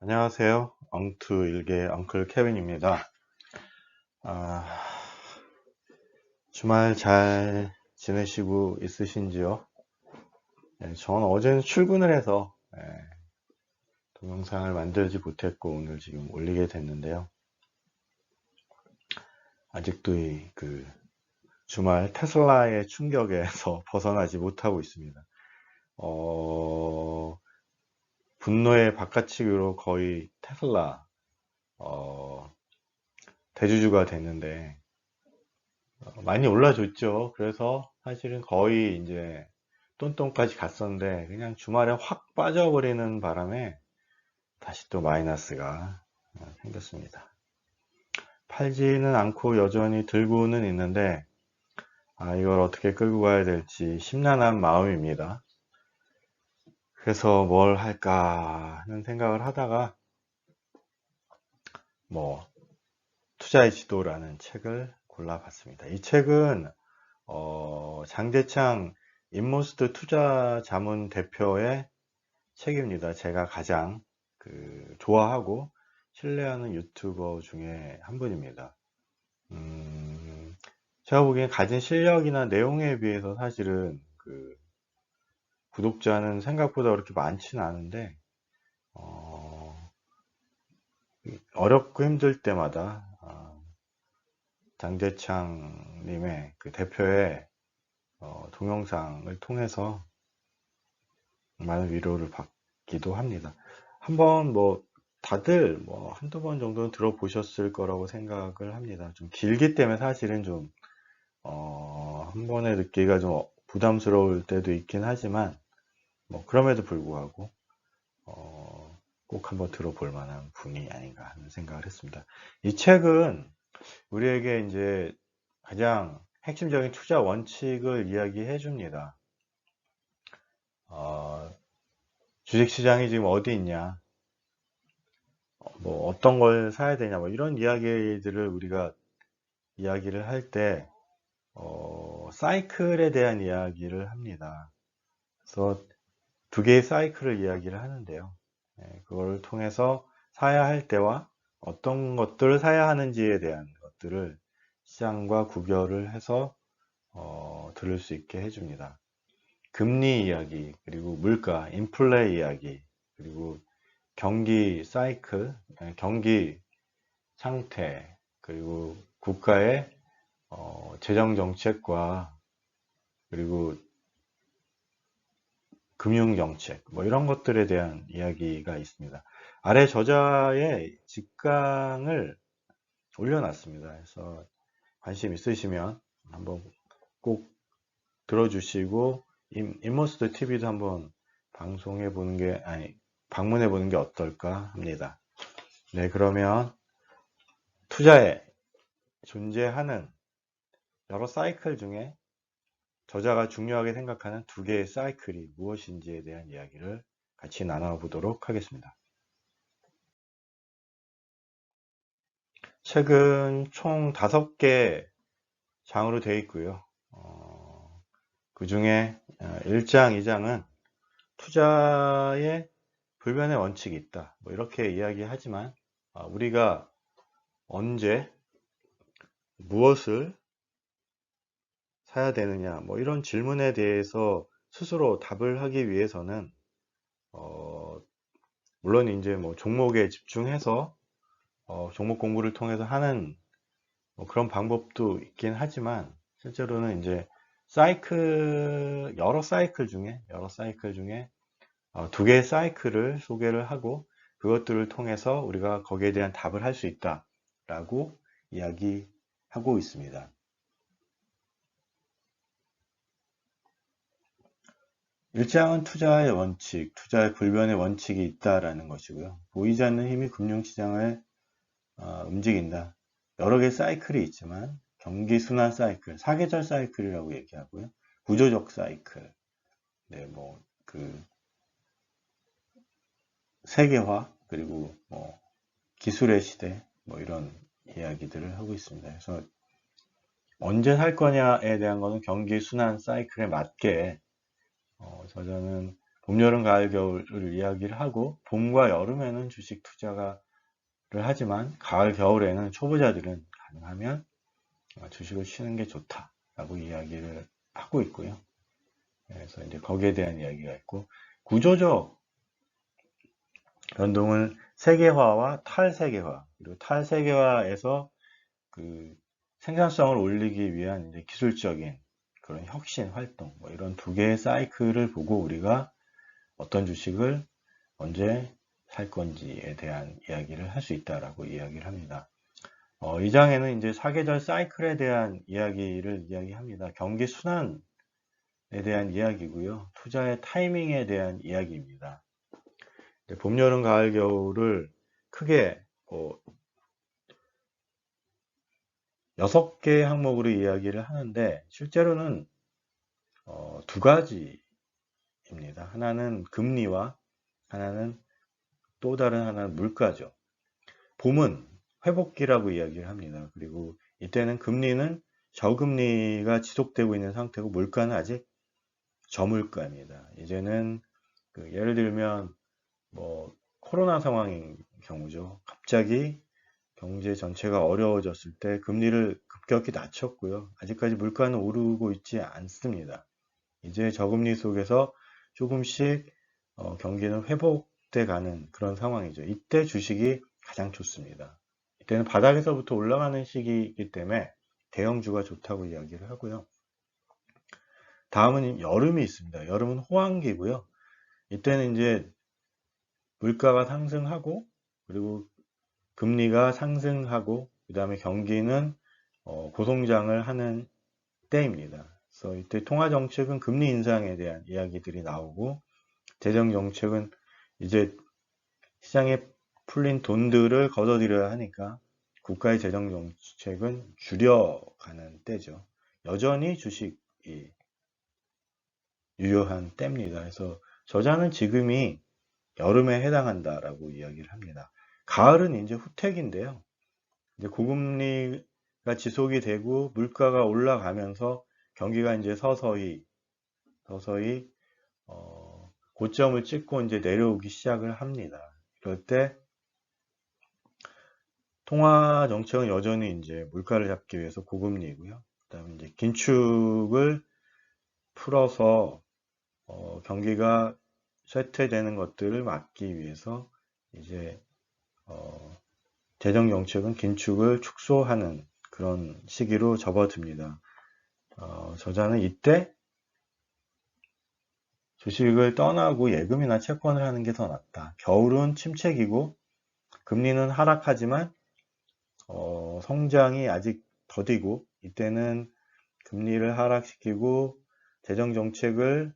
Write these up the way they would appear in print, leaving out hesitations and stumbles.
안녕하세요. 엉투 일개 엉클 케빈입니다. 아, 주말 잘 지내시고 있으신지요? 저는 어제는 출근을 해서 동영상을 만들지 못했고 오늘 지금 올리게 됐는데요. 아직도 그 주말 테슬라의 충격에서 벗어나지 못하고 있습니다. 분노의 바깥치기로 거의 테슬라 대주주가 됐는데 많이 올라줬죠. 그래서 사실은 거의 이제 똔똔까지 갔었는데 그냥 주말에 확 빠져버리는 바람에 다시 또 마이너스가 생겼습니다. 팔지는 않고 여전히 들고는 있는데 이걸 어떻게 끌고 가야 될지 심란한 마음입니다. 그래서 뭘 할까 하는 생각을 하다가 뭐 투자의 지도라는 책을 골라봤습니다. 이 책은 장재창 인모스트 투자 자문 대표의 책입니다. 제가 가장 좋아하고 신뢰하는 유튜버 중에 한 분입니다. 제가 보기엔 가진 실력이나 내용에 비해서 사실은 구독자는 생각보다 그렇게 많지는 않은데 어렵고 힘들 때마다 장재창님의 대표의 동영상을 통해서 많은 위로를 받기도 합니다. 한번 다들 한두 번 정도는 들어보셨을 거라고 생각을 합니다. 좀 길기 때문에 사실은 좀 한 번에 듣기가 좀 부담스러울 때도 있긴 하지만 그럼에도 불구하고 꼭 한번 들어볼 만한 분이 아닌가 하는 생각을 했습니다. 이 책은 우리에게 이제 가장 핵심적인 투자 원칙을 이야기해 줍니다. 주식시장이 지금 어디 있냐, 어떤 걸 사야 되냐, 이런 이야기들을 우리가 이야기를 할 때, 사이클에 대한 이야기를 합니다. 그래서 두 개의 사이클을 이야기를 하는데요. 그걸 통해서 사야 할 때와 어떤 것들을 사야 하는지에 대한 것들을 시장과 구별을 해서 들을 수 있게 해줍니다. 금리 이야기, 그리고 물가, 인플레 이야기, 그리고 경기 사이클, 경기 상태, 그리고 국가의 재정 정책과 그리고 금융 정책, 이런 것들에 대한 이야기가 있습니다. 아래 저자의 직강을 올려놨습니다. 그래서 관심 있으시면 한번 꼭 들어주시고 인머스트 TV도 한번 방송해 보는 게 방문해 보는 게 어떨까 합니다. 네, 그러면 투자에 존재하는 여러 사이클 중에 저자가 중요하게 생각하는 두 개의 사이클이 무엇인지에 대한 이야기를 같이 나눠보도록 하겠습니다. 책은 총 5개 장으로 되어 있고요. 그 중에 1장, 2장은 투자에 불변의 원칙이 있다. 이렇게 이야기하지만 우리가 언제 무엇을 사야 되느냐, 이런 질문에 대해서 스스로 답을 하기 위해서는 물론 이제 종목에 집중해서 종목 공부를 통해서 하는 그런 방법도 있긴 하지만 실제로는 이제 여러 사이클 중에 두 개의 사이클을 소개를 하고 그것들을 통해서 우리가 거기에 대한 답을 할 수 있다라고 이야기하고 있습니다. 1장은 투자의 원칙, 투자의 불변의 원칙이 있다라는 것이고요. 보이지 않는 힘이 금융시장을 움직인다. 여러 개의 사이클이 있지만 경기순환 사이클, 사계절 사이클이라고 얘기하고요. 구조적 사이클, 네, 세계화, 그리고 기술의 시대, 이런 이야기들을 하고 있습니다. 그래서 언제 살 거냐에 대한 것은 경기순환 사이클에 맞게 저자는 봄, 여름, 가을, 겨울을 이야기를 하고 봄과 여름에는 주식 투자를 하지만 가을, 겨울에는 초보자들은 가능하면 주식을 쉬는 게 좋다라고 이야기를 하고 있고요. 그래서 이제 거기에 대한 이야기가 있고 구조적 변동을 세계화와 탈세계화 그리고 탈세계화에서 그 생산성을 올리기 위한 이제 기술적인 그런 혁신 활동 뭐 이런 두 개의 사이클을 보고 우리가 어떤 주식을 언제 살 건지에 대한 이야기를 할 수 있다라고 이야기를 합니다. 이 장에는 이제 사계절 사이클에 대한 이야기를 이야기합니다. 경기 순환에 대한 이야기고요. 투자의 타이밍에 대한 이야기입니다. 봄, 여름, 가을, 겨울을 크게 6개의 항목으로 이야기를 하는데 실제로는 두 가지입니다. 하나는 금리와 하나는 또 다른 하나는 물가죠. 봄은 회복기라고 이야기를 합니다. 그리고 이때는 금리는 저금리가 지속되고 있는 상태고 물가는 아직 저물가입니다. 이제는 예를 들면 뭐 코로나 상황인 경우죠. 갑자기 경제 전체가 어려워졌을 때 금리를 급격히 낮췄고요. 아직까지 물가는 오르고 있지 않습니다. 이제 저금리 속에서 조금씩 경기는 회복돼 가는 그런 상황이죠. 이때 주식이 가장 좋습니다. 이때는 바닥에서부터 올라가는 시기이기 때문에 대형주가 좋다고 이야기를 하고요. 다음은 여름이 있습니다. 여름은 호황기고요. 이때는 이제 물가가 상승하고 그리고 금리가 상승하고 그 다음에 경기는 고성장을 하는 때입니다. 그래서 이때 통화정책은 금리 인상에 대한 이야기들이 나오고 재정정책은 이제 시장에 풀린 돈들을 걷어들여야 하니까 국가의 재정정책은 줄여가는 때죠. 여전히 주식이 유효한 때입니다. 그래서 저자는 지금이 여름에 해당한다라고 이야기를 합니다. 가을은 이제 후택인데요. 이제 고금리가 지속이 되고 물가가 올라가면서 경기가 이제 서서히 고점을 찍고 이제 내려오기 시작을 합니다. 이럴 때 통화 정책은 여전히 이제 물가를 잡기 위해서 고금리이고요. 그다음에 이제 긴축을 풀어서 경기가 쇠퇴되는 것들을 막기 위해서 이제 재정 정책은 긴축을 축소하는 그런 시기로 접어듭니다. 저자는 이때 주식을 떠나고 예금이나 채권을 하는 게 더 낫다. 겨울은 침체기고 금리는 하락하지만 성장이 아직 더디고 이때는 금리를 하락시키고 재정 정책을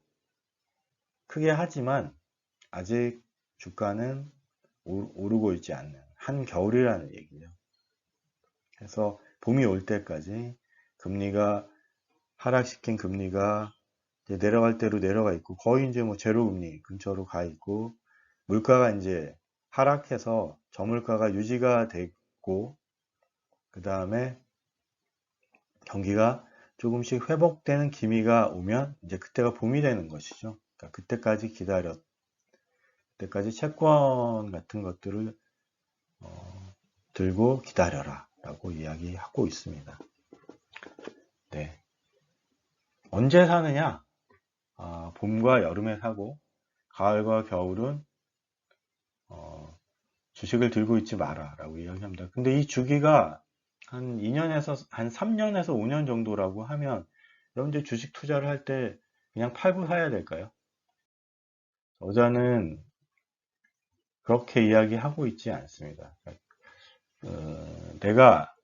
크게 하지만 아직 주가는 오르고 있지 않는 한겨울이라는 얘기죠. 그래서 봄이 올 때까지 금리가 하락시킨 금리가 이제 내려갈 대로 내려가 있고 거의 이제 뭐 제로 금리 근처로 가 있고 물가가 이제 하락해서 저물가가 유지가 되고 그 다음에 경기가 조금씩 회복되는 기미가 오면 이제 그때가 봄이 되는 것이죠. 그러니까 그때까지 채권 같은 것들을 들고 기다려라 라고 이야기하고 있습니다. 네. 언제 사느냐? 봄과 여름에 사고 가을과 겨울은 주식을 들고 있지 마라 라고 이야기합니다. 근데 이 주기가 한 2년에서 한 3년에서 5년 정도라고 하면 여러분들 주식 투자를 할 때 그냥 팔고 사야 될까요? 저자는 그렇게 이야기하고 있지 않습니다. 내가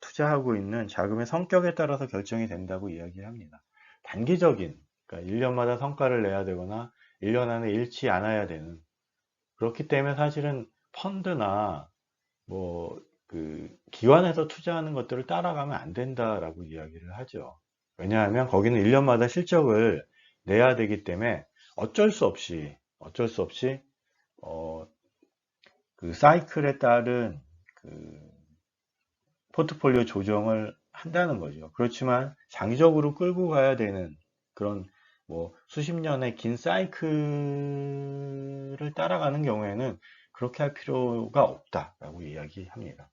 투자하고 있는 자금의 성격에 따라서 결정이 된다고 이야기합니다. 단기적인, 그러니까 1년마다 성과를 내야 되거나 1년 안에 잃지 않아야 되는 그렇기 때문에 사실은 펀드나 기관에서 투자하는 것들을 따라가면 안 된다라고 이야기를 하죠. 왜냐하면 거기는 1년마다 실적을 내야 되기 때문에 어쩔 수 없이 그 사이클에 따른 포트폴리오 조정을 한다는 거죠. 그렇지만 장기적으로 끌고 가야 되는 그런 뭐 수십 년의 긴 사이클을 따라가는 경우에는 그렇게 할 필요가 없다라고 이야기합니다.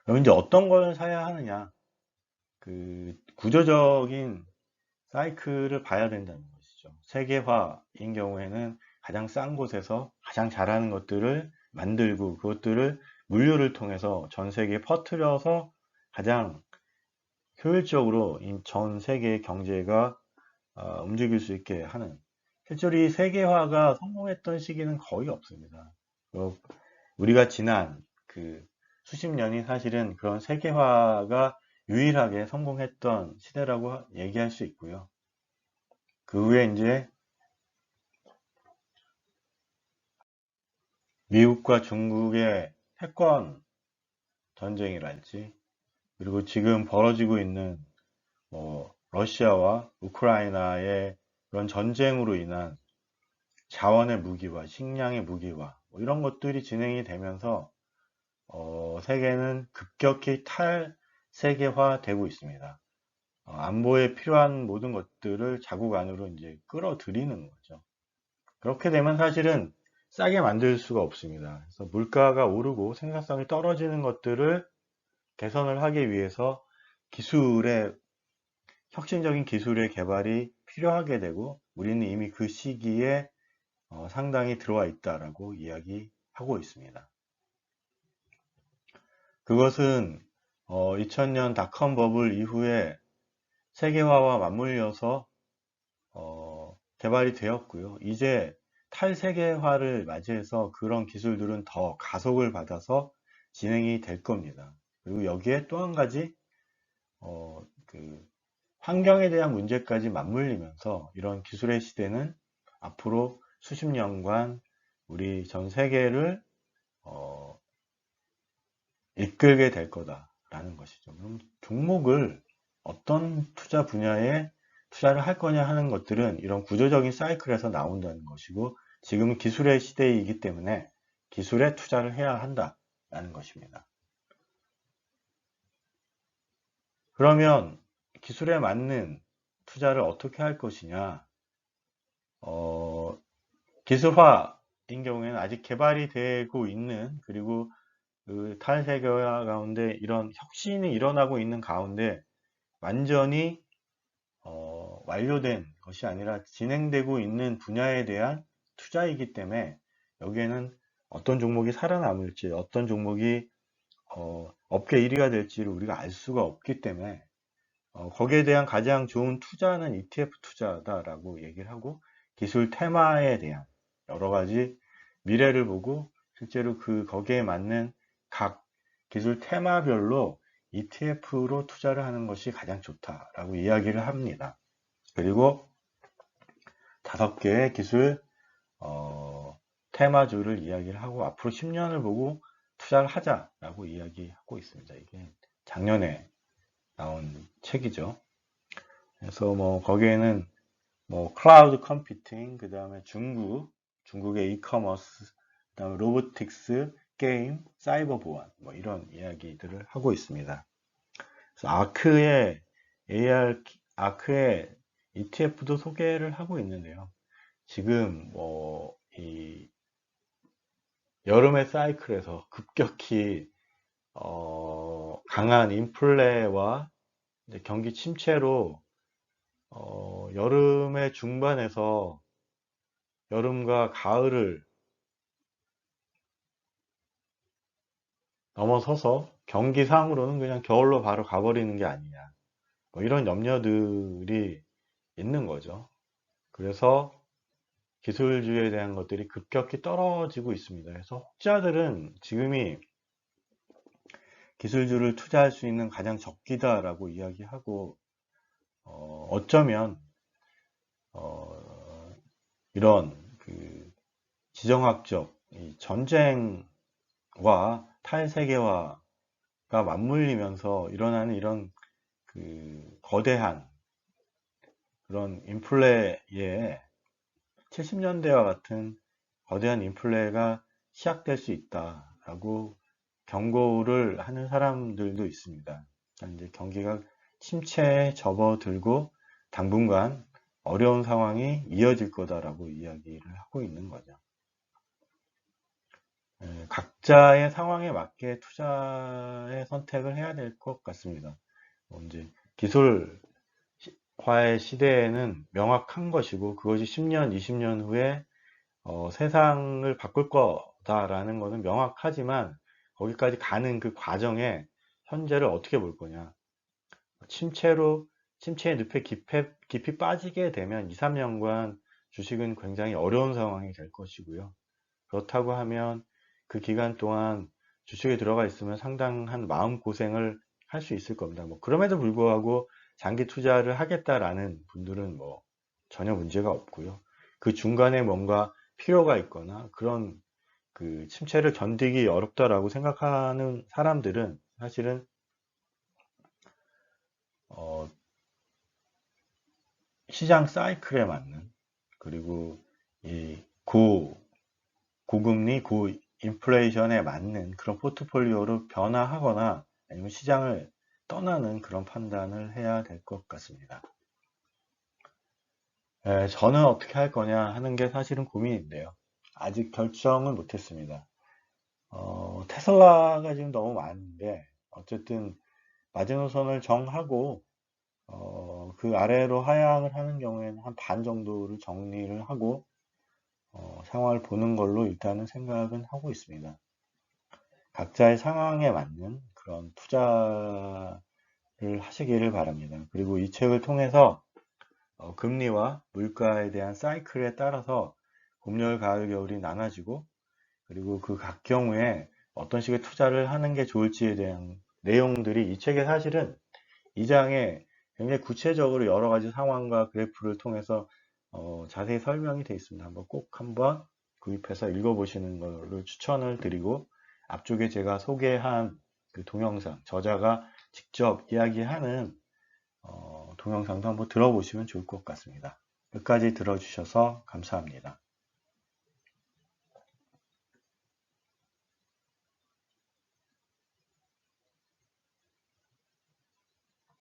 그럼 이제 어떤 걸 사야 하느냐? 그 구조적인 사이클을 봐야 된다는 것이죠. 세계화인 경우에는 가장 싼 곳에서 가장 잘하는 것들을 만들고 그것들을 물류를 통해서 전 세계에 퍼뜨려서 가장 효율적으로 전 세계 경제가 움직일 수 있게 하는, 실제로 이 세계화가 성공했던 시기는 거의 없습니다. 우리가 지난 그 수십 년이 사실은 그런 세계화가 유일하게 성공했던 시대라고 얘기할 수 있고요. 그 후에 이제 미국과 중국의 패권 전쟁이랄지, 그리고 지금 벌어지고 있는 러시아와 우크라이나의 그런 전쟁으로 인한 자원의 무기화, 식량의 무기화, 이런 것들이 진행이 되면서 세계는 급격히 탈세계화되고 있습니다. 안보에 필요한 모든 것들을 자국 안으로 이제 끌어들이는 거죠. 그렇게 되면 사실은 싸게 만들 수가 없습니다. 그래서 물가가 오르고 생산성이 떨어지는 것들을 개선을 하기 위해서 혁신적인 기술의 개발이 필요하게 되고, 우리는 이미 그 시기에 상당히 들어와 있다라고 이야기하고 있습니다. 그것은 2000년 닷컴 버블 이후에 세계화와 맞물려서 개발이 되었고요. 이제 탈세계화를 맞이해서 그런 기술들은 더 가속을 받아서 진행이 될 겁니다. 그리고 여기에 또 한 가지 그 환경에 대한 문제까지 맞물리면서 이런 기술의 시대는 앞으로 수십 년간 우리 전 세계를 이끌게 될 거다라는 것이죠. 그럼 종목을 어떤 투자 분야에 투자를 할 거냐 하는 것들은 이런 구조적인 사이클에서 나온다는 것이고, 지금은 기술의 시대이기 때문에 기술에 투자를 해야 한다라는 것입니다. 그러면 기술에 맞는 투자를 어떻게 할 것이냐? 기술화인 경우에는 아직 개발이 되고 있는, 그리고 그 탈세계화 가운데 이런 혁신이 일어나고 있는 가운데 완전히 완료된 것이 아니라 진행되고 있는 분야에 대한 투자이기 때문에 여기에는 어떤 종목이 살아남을지, 어떤 종목이 업계 1위가 될지를 우리가 알 수가 없기 때문에 거기에 대한 가장 좋은 투자는 ETF 투자다라고 얘기를 하고, 기술 테마에 대한 여러 가지 미래를 보고 실제로 거기에 맞는 각 기술 테마별로 ETF로 투자를 하는 것이 가장 좋다라고 이야기를 합니다. 그리고 5개의 기술 테마주를 이야기를 하고 앞으로 10년을 보고 투자를 하자라고 이야기하고 있습니다. 이게 작년에 나온 책이죠. 그래서 거기에는 클라우드 컴퓨팅, 그 다음에 중국의 이커머스, 그 다음에 로보틱스, 게임, 사이버 보안, 이런 이야기들을 하고 있습니다. 그래서 아크의 ETF도 소개를 하고 있는데요. 지금 이 여름의 사이클에서 급격히 강한 인플레와 경기 침체로 여름의 중반에서 여름과 가을을 넘어서서 경기상으로는 그냥 겨울로 바로 가버리는 게 아니냐, 이런 염려들이 있는 거죠. 그래서 기술주에 대한 것들이 급격히 떨어지고 있습니다. 그래서 혹자들은 지금이 기술주를 투자할 수 있는 가장 적기다라고 이야기하고, 어쩌면 이런 지정학적 전쟁과 탈세계화가 맞물리면서 일어나는 이런 거대한 그런 인플레에 70년대와 같은 거대한 인플레가 시작될 수 있다라고 경고를 하는 사람들도 있습니다. 이제 경기가 침체에 접어들고 당분간 어려운 상황이 이어질 거다라고 이야기를 하고 있는 거죠. 각자의 상황에 맞게 투자의 선택을 해야 될 것 같습니다. 이제 기술화의 시대에는 명확한 것이고 그것이 10년, 20년 후에 세상을 바꿀 거다라는 것은 명확하지만 거기까지 가는 그 과정에 현재를 어떻게 볼 거냐. 침체의 늪에 깊이 빠지게 되면 2, 3년간 주식은 굉장히 어려운 상황이 될 것이고요. 그렇다고 하면 그 기간 동안 주식에 들어가 있으면 상당한 마음고생을 할 수 있을 겁니다. 그럼에도 불구하고 장기 투자를 하겠다라는 분들은 전혀 문제가 없고요. 그 중간에 뭔가 필요가 있거나 그런 그 침체를 견디기 어렵다라고 생각하는 사람들은 사실은 시장 사이클에 맞는, 그리고 이 고금리, 고인플레이션에 맞는 그런 포트폴리오로 변화하거나 아니면 시장을 떠나는 그런 판단을 해야 될 것 같습니다. 저는 어떻게 할 거냐 하는 게 사실은 고민인데요. 아직 결정을 못했습니다. 테슬라가 지금 너무 많은데 어쨌든 마지노선을 정하고 그 아래로 하향을 하는 경우에는 한 반 정도를 정리를 하고 상황을 보는 걸로 일단은 생각은 하고 있습니다. 각자의 상황에 맞는 그런 투자를 하시기를 바랍니다. 그리고 이 책을 통해서 금리와 물가에 대한 사이클에 따라서 봄, 여름, 가을, 겨울이 나눠지고 그리고 그 각 경우에 어떤 식의 투자를 하는 게 좋을지에 대한 내용들이 이 책에 사실은 이 장에 굉장히 구체적으로 여러 가지 상황과 그래프를 통해서 자세히 설명이 되어 있습니다. 꼭 한번 구입해서 읽어보시는 걸로 추천을 드리고 앞쪽에 제가 소개한 그 동영상, 저자가 직접 이야기하는 동영상도 한번 들어보시면 좋을 것 같습니다. 끝까지 들어주셔서 감사합니다.